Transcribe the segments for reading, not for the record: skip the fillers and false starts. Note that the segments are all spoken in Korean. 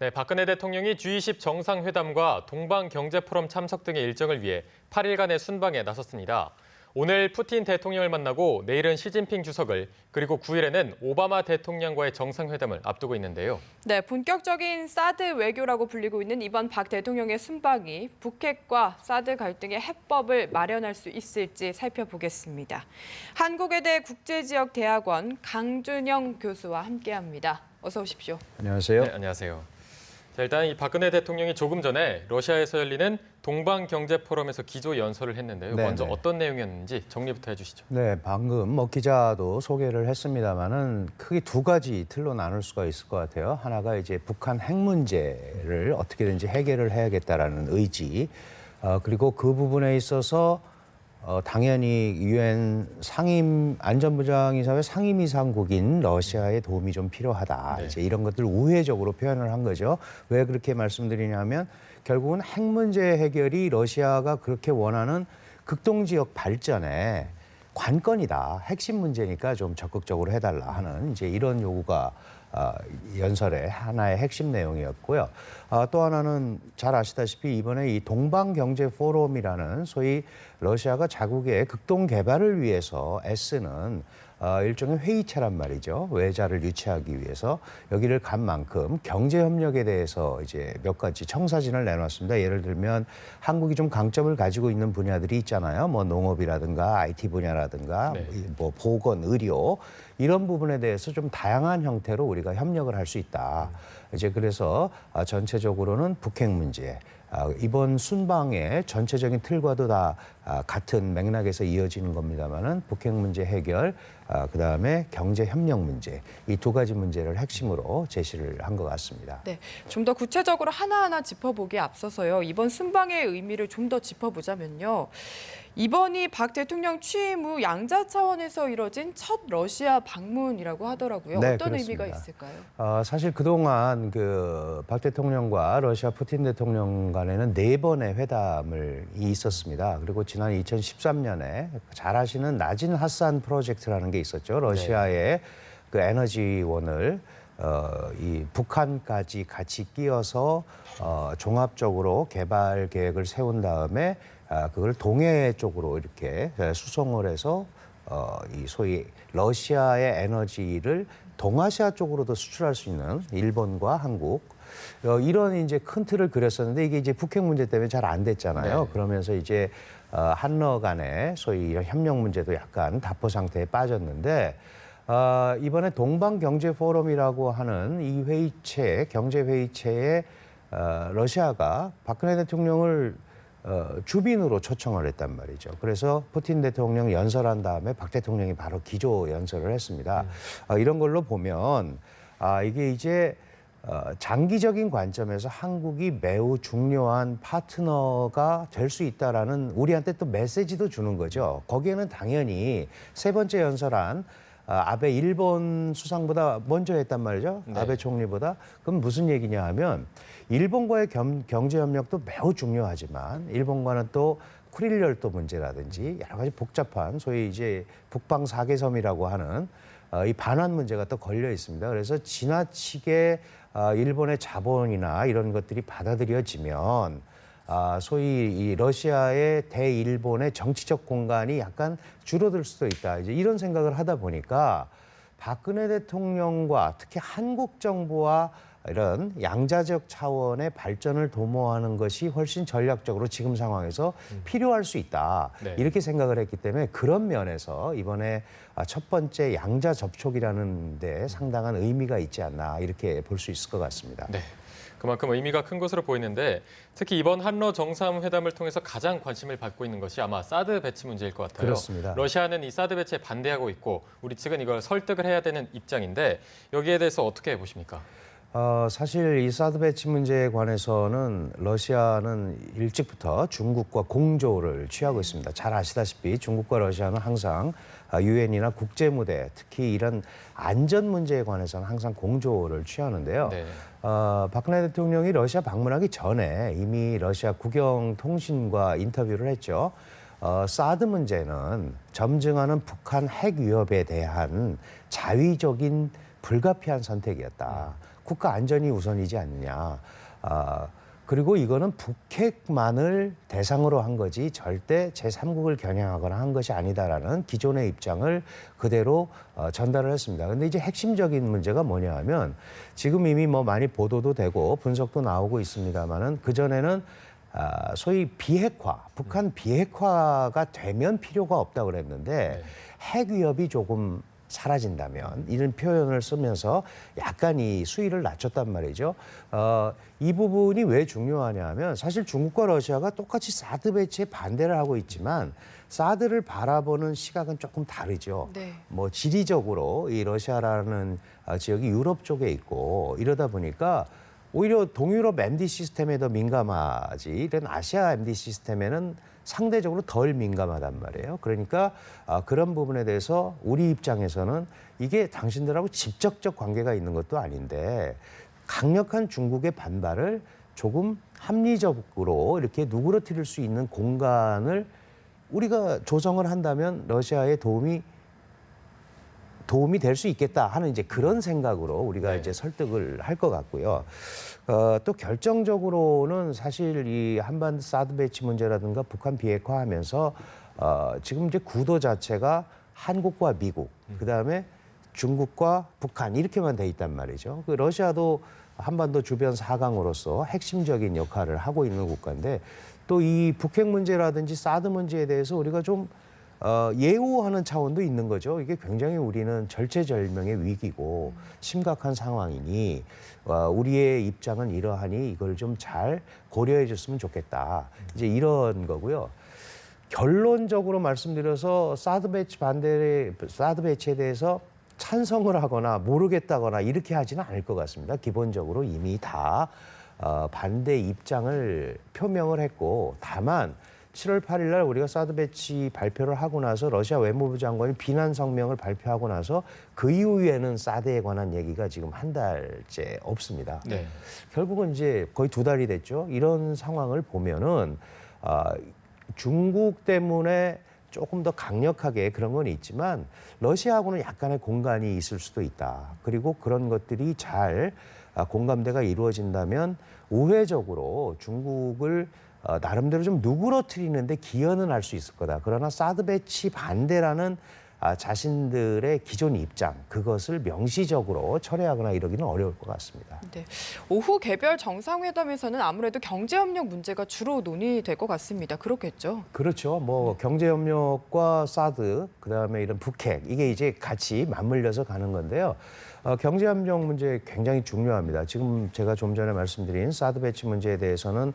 네, 박근혜 대통령이 G20 정상회담과 동방경제포럼 참석 등의 일정을 위해 8일간의 순방에 나섰습니다. 오늘 푸틴 대통령을 만나고 내일은 시진핑 주석을, 그리고 9일에는 오바마 대통령과의 정상회담을 앞두고 있는데요. 네, 본격적인 사드 외교라고 불리고 있는 이번 박 대통령의 순방이 북핵과 사드 갈등의 해법을 마련할 수 있을지 살펴보겠습니다. 한국외대 국제지역대학원 강준영 교수와 함께합니다. 어서 오십시오. 안녕하세요. 네, 안녕하세요. 자, 일단 이 박근혜 대통령이 조금 전에 러시아에서 열리는 동방경제포럼에서 기조 연설을 했는데요. 네네. 먼저 어떤 내용이었는지 정리부터 해주시죠. 네, 방금 기자도 소개를 했습니다만은 크게 두 가지 틀로 나눌 수가 있을 것 같아요. 하나가 이제 북한 핵 문제를 어떻게든지 해결을 해야겠다라는 의지, 그리고 그 부분에 있어서 당연히 유엔 안전보장이사회 상임이사국인 러시아의 도움이 좀 필요하다. 네. 이제 이런 것들 우회적으로 표현을 한 거죠. 왜 그렇게 말씀드리냐면 결국은 핵 문제 해결이 러시아가 그렇게 원하는 극동지역 발전의 관건이다. 핵심 문제니까 좀 적극적으로 해달라 하는 이제 이런 요구가 연설의 하나의 핵심 내용이었고요. 또 하나는 잘 아시다시피 이번에 이 동방경제포럼이라는 소위 러시아가 자국의 극동 개발을 위해서 애쓰는 일종의 회의체란 말이죠. 외자를 유치하기 위해서 여기를 간 만큼 경제협력에 대해서 이제 몇 가지 청사진을 내놨습니다. 예를 들면 한국이 좀 강점을 가지고 있는 분야들이 있잖아요. 뭐 농업이라든가 IT 분야라든가 네. 뭐 보건, 의료 이런 부분에 대해서 좀 다양한 형태로 우리가 협력을 할 수 있다. 이제 그래서 전체적으로는 북핵 문제, 이번 순방의 전체적인 틀과도 다 같은 맥락에서 이어지는 겁니다만은 북핵 문제 해결, 그다음에 경제 협력 문제, 이 두 가지 문제를 핵심으로 제시를 한 것 같습니다. 네, 좀 더 구체적으로 하나하나 짚어보기에 앞서서요. 이번 순방의 의미를 좀 더 짚어보자면요. 이번이 박 대통령 취임 후 양자 차원에서 이뤄진 첫 러시아 방문이라고 하더라고요. 네, 어떤 그렇습니다. 의미가 있을까요? 사실 그동안 박 대통령과 러시아 푸틴 대통령 간에는 4번의 회담을 있었습니다. 그리고 지난 2013년에 잘 아시는 나진 하산 프로젝트라는 게 있었죠. 러시아의 그 에너지원을 이 북한까지 같이 끼워서 종합적으로 개발 계획을 세운 다음에 그걸 동해 쪽으로 이렇게 수송을 해서 이 소위 러시아의 에너지를 동아시아 쪽으로도 수출할 수 있는 일본과 한국 이런 이제 큰 틀을 그렸었는데 이게 이제 북핵 문제 때문에 잘 안 됐잖아요. 네. 그러면서 이제 한러 간의 소위 이런 협력 문제도 약간 답보 상태에 빠졌는데 이번에 동방경제포럼이라고 하는 이 회의체, 경제회의체에 러시아가 박근혜 대통령을 주빈으로 초청을 했단 말이죠. 그래서 푸틴 대통령 연설한 다음에 박 대통령이 바로 기조 연설을 했습니다. 이런 걸로 보면 이게 이제 장기적인 관점에서 한국이 매우 중요한 파트너가 될 수 있다라는 우리한테 또 메시지도 주는 거죠. 거기에는 당연히 세 번째 연설한 아베 일본 수상보다 먼저 했단 말이죠. 네. 아베 총리보다. 그럼 무슨 얘기냐 하면 일본과의 경제협력도 매우 중요하지만 일본과는 또 쿠릴 열도 문제라든지 여러 가지 복잡한 소위 이제 북방 4개섬이라고 하는 이 반환 문제가 또 걸려 있습니다. 그래서 지나치게 일본의 자본이나 이런 것들이 받아들여지면 소위 이 러시아의 대일본의 정치적 공간이 약간 줄어들 수도 있다. 이제 이런 생각을 하다 보니까 박근혜 대통령과 특히 한국 정부와 이런 양자적 차원의 발전을 도모하는 것이 훨씬 전략적으로 지금 상황에서 필요할 수 있다. 네. 이렇게 생각을 했기 때문에 그런 면에서 이번에 첫 번째 양자 접촉이라는 데 상당한 의미가 있지 않나 이렇게 볼 수 있을 것 같습니다. 네. 그만큼 의미가 큰 것으로 보이는데 특히 이번 한러 정상회담을 통해서 가장 관심을 받고 있는 것이 아마 사드 배치 문제일 것 같아요. 그렇습니다. 러시아는 이 사드 배치에 반대하고 있고 우리 측은 이걸 설득을 해야 되는 입장인데 여기에 대해서 어떻게 보십니까? 사실 이 사드 배치 문제에 관해서는 러시아는 일찍부터 중국과 공조를 취하고 있습니다. 잘 아시다시피 중국과 러시아는 항상 유엔이나 국제 무대, 특히 이런 안전 문제에 관해서는 항상 공조를 취하는데요. 네. 박근혜 대통령이 러시아 방문하기 전에 이미 러시아 국영통신과 인터뷰를 했죠. 사드 문제는 점증하는 북한 핵 위협에 대한 자위적인 불가피한 선택이었다. 국가 안전이 우선이지 않느냐. 그리고 이거는 북핵만을 대상으로 한 거지 절대 제3국을 겨냥하거나 한 것이 아니다라는 기존의 입장을 그대로 전달을 했습니다. 근데 이제 핵심적인 문제가 뭐냐 하면 지금 이미 뭐 많이 보도도 되고 분석도 나오고 있습니다만은 그전에는 소위 비핵화, 북한 비핵화가 되면 필요가 없다고 그랬는데 핵 위협이 조금 사라진다면 이런 표현을 쓰면서 약간 이 수위를 낮췄단 말이죠. 이 부분이 왜 중요하냐 하면 사실 중국과 러시아가 똑같이 사드 배치에 반대를 하고 있지만 사드를 바라보는 시각은 조금 다르죠. 네. 뭐 지리적으로 이 러시아라는 지역이 유럽 쪽에 있고 이러다 보니까 오히려 동유럽 MD 시스템에 더 민감하지 이런 아시아 MD 시스템에는 상대적으로 덜 민감하단 말이에요. 그러니까 그런 부분에 대해서 우리 입장에서는 이게 당신들하고 직접적 관계가 있는 것도 아닌데 강력한 중국의 반발을 조금 합리적으로 이렇게 누그러뜨릴 수 있는 공간을 우리가 조성을 한다면 러시아의 도움이 될 수 있겠다 하는 이제 그런 생각으로 우리가 이제 설득을 할 것 같고요. 또 결정적으로는 사실 이 한반도 사드 배치 문제라든가 북한 비핵화하면서 지금 이제 구도 자체가 한국과 미국, 그다음에 중국과 북한 이렇게만 돼 있단 말이죠. 그 러시아도 한반도 주변 사강으로서 핵심적인 역할을 하고 있는 국가인데 또 이 북핵 문제라든지 사드 문제에 대해서 우리가 좀 예우하는 차원도 있는 거죠. 이게 굉장히 우리는 절체절명의 위기고 심각한 상황이니 우리의 입장은 이러하니 이걸 좀 잘 고려해 줬으면 좋겠다. 이제 이런 거고요. 결론적으로 말씀드려서 사드 배치에 대해서 찬성을 하거나 모르겠다거나 이렇게 하지는 않을 것 같습니다. 기본적으로 이미 다 반대 입장을 표명을 했고 다만 7월 8일 날 우리가 사드 배치 발표를 하고 나서 러시아 외무부 장관이 비난 성명을 발표하고 나서 그 이후에는 사드에 관한 얘기가 지금 한 달째 없습니다. 네. 결국은 이제 거의 2달이 됐죠. 이런 상황을 보면은 중국 때문에 조금 더 강력하게 그런 건 있지만 러시아하고는 약간의 공간이 있을 수도 있다. 그리고 그런 것들이 잘 공감대가 이루어진다면 우회적으로 중국을 나름대로 좀 누그러뜨리는데 기여는 할 수 있을 거다. 그러나 사드 배치 반대라는 자신들의 기존 입장, 그것을 명시적으로 철회하거나 이러기는 어려울 것 같습니다. 네. 오후 개별 정상회담에서는 아무래도 경제협력 문제가 주로 논의될 것 같습니다. 그렇겠죠? 그렇죠. 뭐 경제협력과 사드, 그다음에 이런 북핵, 이게 이제 같이 맞물려서 가는 건데요. 경제협력 문제 굉장히 중요합니다. 지금 제가 좀 전에 말씀드린 사드 배치 문제에 대해서는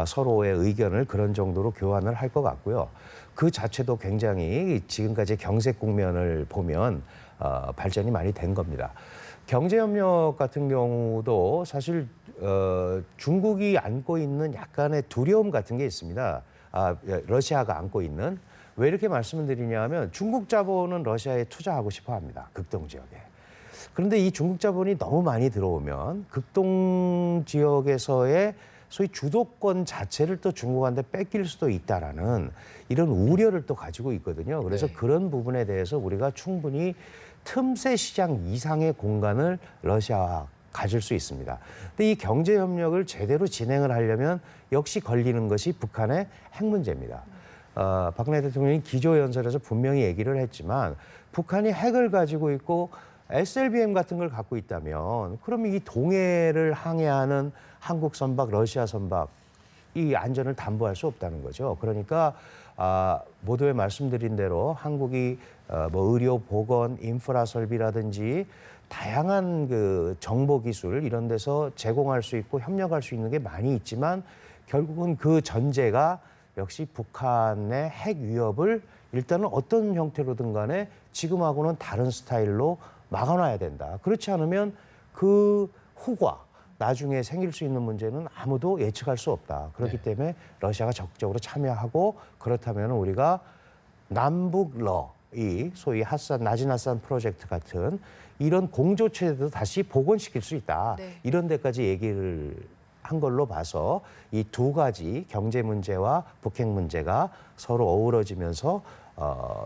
서로의 의견을 그런 정도로 교환을 할 것 같고요. 그 자체도 굉장히 지금까지 경색 국면을 보면 발전이 많이 된 겁니다. 경제협력 같은 경우도 사실 중국이 안고 있는 약간의 두려움 같은 게 있습니다. 러시아가 안고 있는. 왜 이렇게 말씀을 드리냐 하면 중국 자본은 러시아에 투자하고 싶어 합니다. 극동 지역에. 그런데 이 중국 자본이 너무 많이 들어오면 극동 지역에서의 소위 주도권 자체를 또 중국한테 뺏길 수도 있다라는 이런 우려를 또 가지고 있거든요. 그래서 네. 그런 부분에 대해서 우리가 충분히 틈새 시장 이상의 공간을 러시아와 가질 수 있습니다. 근데 이 경제 협력을 제대로 진행을 하려면 역시 걸리는 것이 북한의 핵 문제입니다. 박근혜 대통령이 기조연설에서 분명히 얘기를 했지만 북한이 핵을 가지고 있고 SLBM 같은 걸 갖고 있다면 그러면 이 동해를 항해하는 한국 선박, 러시아 선박 이 안전을 담보할 수 없다는 거죠. 그러니까 모두에 말씀드린 대로 한국이 뭐 의료, 보건, 인프라 설비라든지 다양한 그 정보 기술 이런 데서 제공할 수 있고 협력할 수 있는 게 많이 있지만 결국은 그 전제가 역시 북한의 핵 위협을 일단은 어떤 형태로든 간에 지금하고는 다른 스타일로 막아놔야 된다. 그렇지 않으면 그 후과 나중에 생길 수 있는 문제는 아무도 예측할 수 없다. 그렇기 네. 때문에 러시아가 적극적으로 참여하고 그렇다면 우리가 남북러 이 소위 나진핫산 프로젝트 같은 이런 공조체도 다시 복원시킬 수 있다. 네. 이런 데까지 얘기를 한 걸로 봐서 이 두 가지 경제 문제와 북핵 문제가 서로 어우러지면서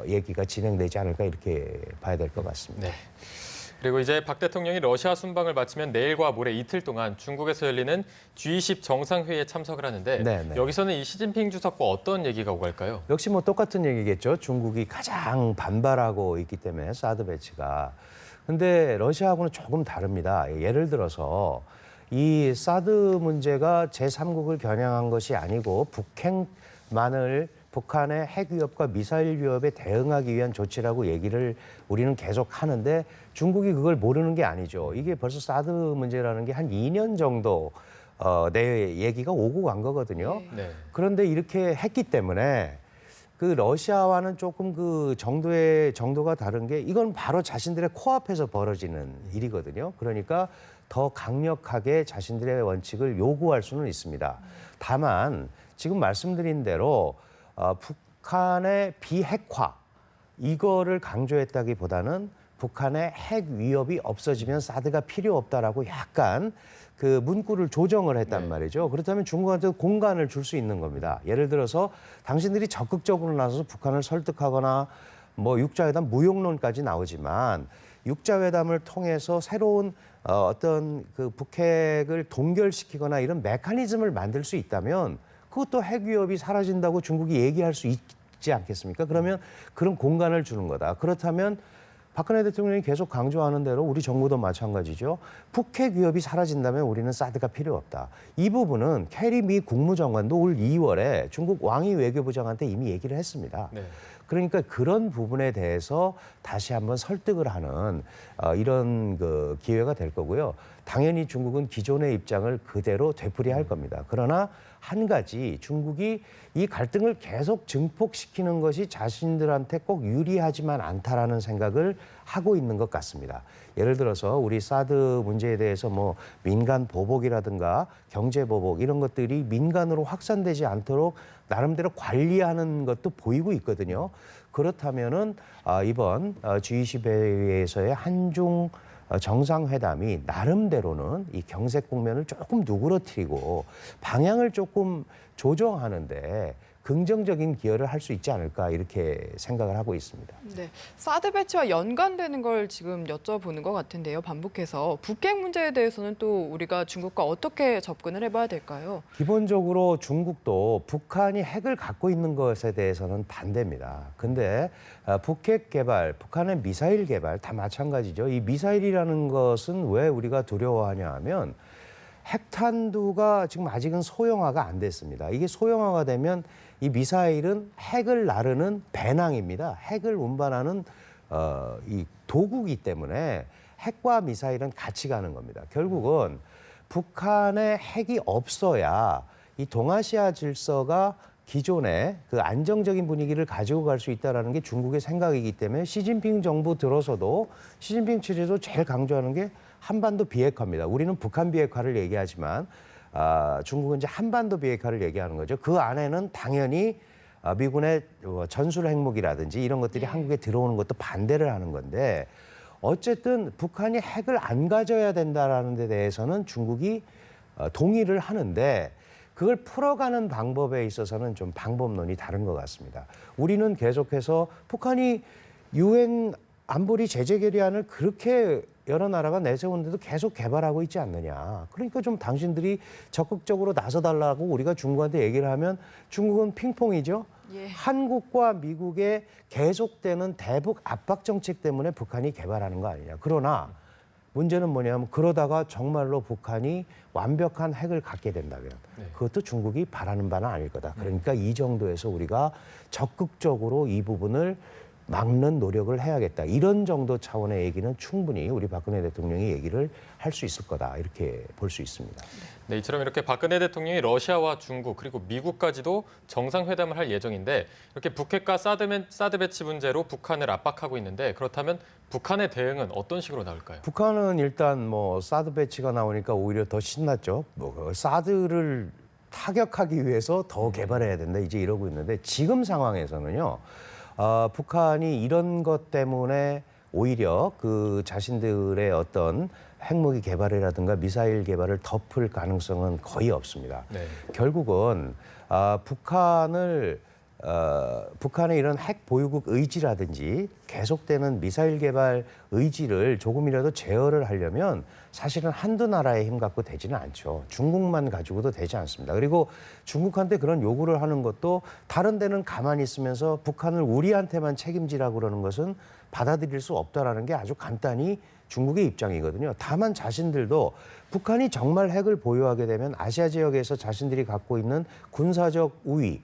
얘기가 진행되지 않을까 이렇게 봐야 될 것 같습니다. 네. 그리고 이제 박 대통령이 러시아 순방을 마치면 내일과 모레 이틀 동안 중국에서 열리는 G20 정상회의에 참석을 하는데 네네. 여기서는 이 시진핑 주석과 어떤 얘기가 오갈까요? 역시 뭐 똑같은 얘기겠죠. 중국이 가장 반발하고 있기 때문에 사드 배치가. 근데 러시아하고는 조금 다릅니다. 예를 들어서 이 사드 문제가 제3국을 겨냥한 것이 아니고 북핵만을 북한의 핵 위협과 미사일 위협에 대응하기 위한 조치라고 얘기를 우리는 계속 하는데 중국이 그걸 모르는 게 아니죠. 이게 벌써 사드 문제라는 게 한 2년 정도 내 얘기가 오고 간 거거든요. 네. 그런데 이렇게 했기 때문에 그 러시아와는 조금 그 정도가 다른 게 이건 바로 자신들의 코앞에서 벌어지는 일이거든요. 그러니까 더 강력하게 자신들의 원칙을 요구할 수는 있습니다. 다만 지금 말씀드린 대로 북한의 비핵화 이거를 강조했다기보다는 북한의 핵 위협이 없어지면 사드가 필요 없다라고 약간 그 문구를 조정을 했단 말이죠. 그렇다면 중국한테 공간을 줄 수 있는 겁니다. 예를 들어서 당신들이 적극적으로 나서서 북한을 설득하거나 뭐 육자회담 무용론까지 나오지만 육자회담을 통해서 새로운 어떤 그 북핵을 동결시키거나 이런 메커니즘을 만들 수 있다면 그것도 핵 위협이 사라진다고 중국이 얘기할 수 있지 않겠습니까? 그러면 그런 공간을 주는 거다. 그렇다면 박근혜 대통령이 계속 강조하는 대로 우리 정부도 마찬가지죠. 북핵 위협이 사라진다면 우리는 사드가 필요 없다. 이 부분은 캐리 미 국무장관도 올 2월에 중국 왕이 외교부장한테 이미 얘기를 했습니다. 네. 그러니까 그런 부분에 대해서 다시 한번 설득을 하는 이런 그 기회가 될 거고요. 당연히 중국은 기존의 입장을 그대로 되풀이할 겁니다. 그러나 한 가지 중국이 이 갈등을 계속 증폭시키는 것이 자신들한테 꼭 유리하지만 않다라는 생각을 하고 있는 것 같습니다. 예를 들어서 우리 사드 문제에 대해서 뭐 민간 보복이라든가 경제 보복 이런 것들이 민간으로 확산되지 않도록 나름대로 관리하는 것도 보이고 있거든요. 그렇다면은 이번 G20 회의에서의 한중 정상회담이 나름대로는 이 경색 국면을 조금 누그러뜨리고 방향을 조금 조정하는데 긍정적인 기여를 할 수 있지 않을까 이렇게 생각을 하고 있습니다. 네, 사드 배치와 연관되는 걸 지금 여쭤보는 것 같은데요. 반복해서 북핵 문제에 대해서는 또 우리가 중국과 어떻게 접근을 해봐야 될까요? 기본적으로 중국도 북한이 핵을 갖고 있는 것에 대해서는 반대입니다. 근데 북핵 개발, 북한의 미사일 개발 다 마찬가지죠. 이 미사일이라는 것은 왜 우리가 두려워하냐 하면 핵탄두가 지금 아직은 소형화가 안 됐습니다. 이게 소형화가 되면 이 미사일은 핵을 나르는 배낭입니다. 핵을 운반하는 이 도구이기 때문에 핵과 미사일은 같이 가는 겁니다. 결국은 북한의 핵이 없어야 이 동아시아 질서가 기존의 그 안정적인 분위기를 가지고 갈 수 있다는 게 중국의 생각이기 때문에 시진핑 정부 들어서도 시진핑 체제도 제일 강조하는 게 한반도 비핵화입니다. 우리는 북한 비핵화를 얘기하지만 중국은 이제 한반도 비핵화를 얘기하는 거죠. 그 안에는 당연히 미군의 전술 핵무기라든지 이런 것들이 한국에 들어오는 것도 반대를 하는 건데 어쨌든 북한이 핵을 안 가져야 된다라는 데 대해서는 중국이 동의를 하는데 그걸 풀어가는 방법에 있어서는 좀 방법론이 다른 것 같습니다. 우리는 계속해서 북한이 유엔 안보리 제재 결의안을 그렇게 여러 나라가 내세우는데도 계속 개발하고 있지 않느냐. 그러니까 좀 당신들이 적극적으로 나서달라고 우리가 중국한테 얘기를 하면 중국은 핑퐁이죠. 예. 한국과 미국의 계속되는 대북 압박 정책 때문에 북한이 개발하는 거 아니냐. 그러나 문제는 뭐냐면 그러다가 정말로 북한이 완벽한 핵을 갖게 된다면 그것도 중국이 바라는 바는 아닐 거다. 그러니까 이 정도에서 우리가 적극적으로 이 부분을 막는 노력을 해야겠다. 이런 정도 차원의 얘기는 충분히 우리 박근혜 대통령이 얘기를 할 수 있을 거다. 이렇게 볼 수 있습니다. 네, 이처럼 이렇게 박근혜 대통령이 러시아와 중국 그리고 미국까지도 정상회담을 할 예정인데 이렇게 북핵과 사드 배치 문제로 북한을 압박하고 있는데 그렇다면 북한의 대응은 어떤 식으로 나올까요? 북한은 일단 뭐 사드 배치가 나오니까 오히려 더 신났죠. 뭐 사드를 타격하기 위해서 더 개발해야 된다. 이제 이러고 있는데 지금 상황에서는요. 북한이 이런 것 때문에 오히려 그 자신들의 어떤 핵무기 개발이라든가 미사일 개발을 덮을 가능성은 거의 없습니다. 네. 결국은 북한을 북한의 이런 핵 보유국 의지라든지 계속되는 미사일 개발 의지를 조금이라도 제어를 하려면 사실은 한두 나라의 힘 갖고 되지는 않죠. 중국만 가지고도 되지 않습니다. 그리고 중국한테 그런 요구를 하는 것도 다른 데는 가만히 있으면서 북한을 우리한테만 책임지라고 그러는 것은 받아들일 수 없다라는 게 아주 간단히 중국의 입장이거든요. 다만 자신들도 북한이 정말 핵을 보유하게 되면 아시아 지역에서 자신들이 갖고 있는 군사적 우위,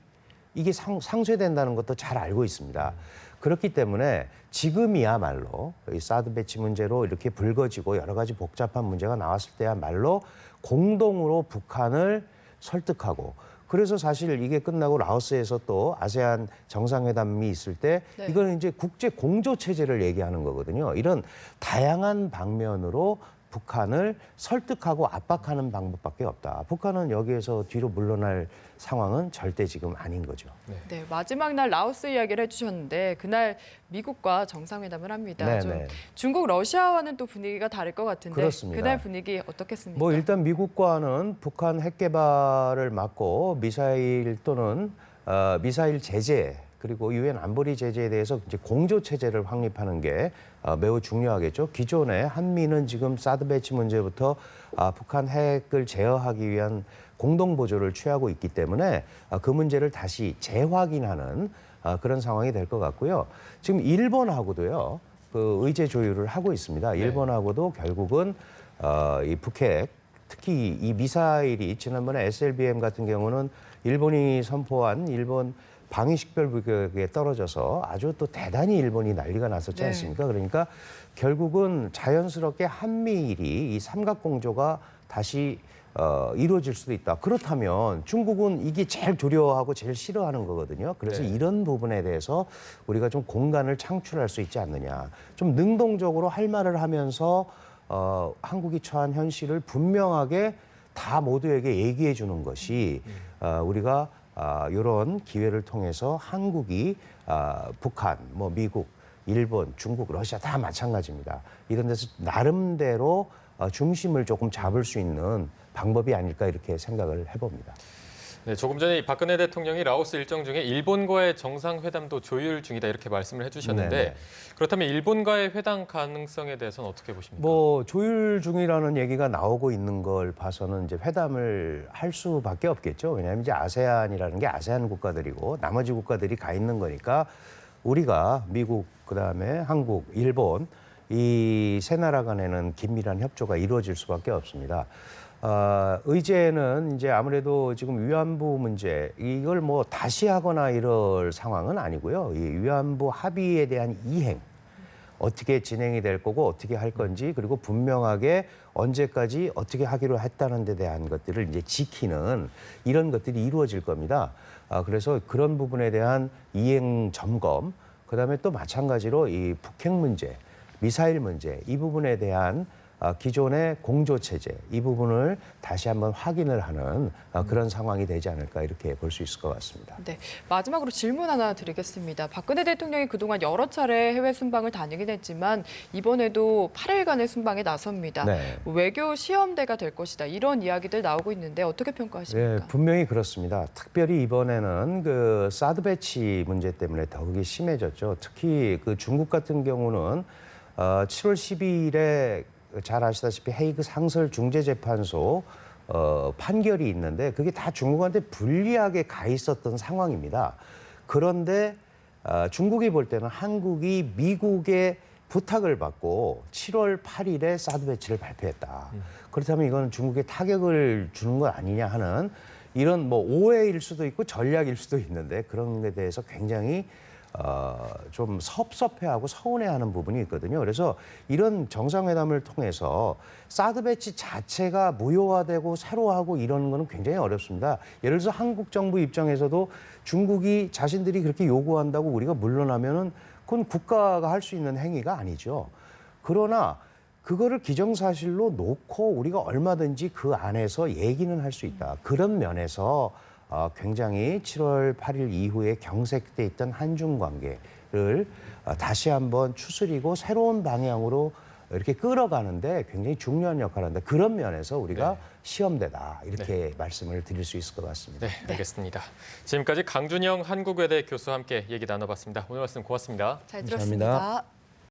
이게 상쇄된다는 것도 잘 알고 있습니다. 그렇기 때문에 지금이야말로 이 사드 배치 문제로 이렇게 불거지고 여러 가지 복잡한 문제가 나왔을 때야말로 공동으로 북한을 설득하고, 그래서 사실 이게 끝나고 라오스에서 또 아세안 정상회담이 있을 때 네. 이거는 이제 국제 공조 체제를 얘기하는 거거든요. 이런 다양한 방면으로 북한을 설득하고 압박하는 방법밖에 없다. 북한은 여기에서 뒤로 물러날 상황은 절대 지금 아닌 거죠. 네, 마지막 날 라오스 이야기를 해주셨는데 그날 미국과 정상회담을 합니다. 네, 좀 네. 중국, 러시아와는 또 분위기가 다를 것 같은데 그렇습니다. 그날 분위기 어떻겠습니까? 뭐 일단 미국과는 북한 핵 개발을 막고 미사일 또는 미사일 제재, 그리고 유엔 안보리 제재에 대해서 이제 공조 체제를 확립하는 게 매우 중요하겠죠. 기존에 한미는 지금 사드 배치 문제부터 북한 핵을 제어하기 위한 공동 보조를 취하고 있기 때문에 그 문제를 다시 재확인하는 그런 상황이 될 것 같고요. 지금 일본하고도요, 그 의제 조율을 하고 있습니다. 일본하고도 결국은 이 북핵, 특히 이 미사일이 지난번에 SLBM 같은 경우는 일본이 선포한 일본 방위식별구역에 떨어져서 아주 또 대단히 일본이 난리가 났었지 않습니까? 그러니까 결국은 자연스럽게 한미일이 이 삼각공조가 다시 이루어질 수도 있다. 그렇다면 중국은 이게 제일 두려워하고 제일 싫어하는 거거든요. 그래서 이런 부분에 대해서 우리가 좀 공간을 창출할 수 있지 않느냐. 좀 능동적으로 할 말을 하면서 한국이 처한 현실을 분명하게 다 모두에게 얘기해 주는 것이 우리가 이런 기회를 통해서 한국이 북한, 뭐 미국, 일본, 중국, 러시아 다 마찬가지입니다. 이런 데서 나름대로 중심을 조금 잡을 수 있는 방법이 아닐까 이렇게 생각을 해봅니다. 네, 조금 전에 박근혜 대통령이 라오스 일정 중에 일본과의 정상회담도 조율 중이다 이렇게 말씀을 해주셨는데 네네. 그렇다면 일본과의 회담 가능성에 대해서는 어떻게 보십니까? 뭐 조율 중이라는 얘기가 나오고 있는 걸 봐서는 이제 회담을 할 수밖에 없겠죠. 왜냐하면 이제 아세안이라는 게 아세안 국가들이고 나머지 국가들이 가 있는 거니까 우리가 미국, 그다음에 한국, 일본 이 세 나라 간에는 긴밀한 협조가 이루어질 수밖에 없습니다. 의제는 이제 아무래도 지금 위안부 문제, 이걸 뭐 다시 하거나 이럴 상황은 아니고요. 이 위안부 합의에 대한 이행, 어떻게 진행이 될 거고 어떻게 할 건지, 그리고 분명하게 언제까지 어떻게 하기로 했다는 데 대한 것들을 이제 지키는 이런 것들이 이루어질 겁니다. 그래서 그런 부분에 대한 이행 점검, 그다음에 또 마찬가지로 이 북핵 문제, 미사일 문제, 이 부분에 대한 기존의 공조 체제, 이 부분을 다시 한번 확인을 하는 그런 상황이 되지 않을까 이렇게 볼 수 있을 것 같습니다. 네, 마지막으로 질문 하나 드리겠습니다. 박근혜 대통령이 그동안 여러 차례 해외 순방을 다니긴 했지만 이번에도 8일간의 순방에 나섭니다. 네. 외교 시험대가 될 것이다. 이런 이야기들 나오고 있는데 어떻게 평가하십니까? 네, 분명히 그렇습니다. 특별히 이번에는 그 사드 배치 문제 때문에 더욱이 심해졌죠. 특히 그 중국 같은 경우는 7월 12일에 잘 아시다시피 헤이그 상설중재재판소 판결이 있는데 그게 다 중국한테 불리하게 가 있었던 상황입니다. 그런데 중국이 볼 때는 한국이 미국의 부탁을 받고 7월 8일에 사드 배치를 발표했다. 그렇다면 이건 중국에 타격을 주는 것 아니냐 하는 이런 뭐 오해일 수도 있고 전략일 수도 있는데 그런 데 대해서 굉장히 좀 섭섭해하고 서운해하는 부분이 있거든요. 그래서 이런 정상회담을 통해서 사드 배치 자체가 무효화되고 새로 하고 이런 거는 굉장히 어렵습니다. 예를 들어서 한국 정부 입장에서도 중국이 자신들이 그렇게 요구한다고 우리가 물러나면은 그건 국가가 할 수 있는 행위가 아니죠. 그러나 그거를 기정사실로 놓고 우리가 얼마든지 그 안에서 얘기는 할 수 있다. 그런 면에서 굉장히 7월 8일 이후에 경색돼 있던 한중 관계를 다시 한번 추스리고 새로운 방향으로 이렇게 끌어가는데 굉장히 중요한 역할을 한다. 그런 면에서 우리가 네. 시험대다 이렇게 말씀을 드릴 수 있을 것 같습니다. 네, 알겠습니다. 지금까지 강준영 한국외대 교수와 함께 얘기 나눠봤습니다. 오늘 말씀 고맙습니다. 잘 감사합니다. 들었습니다.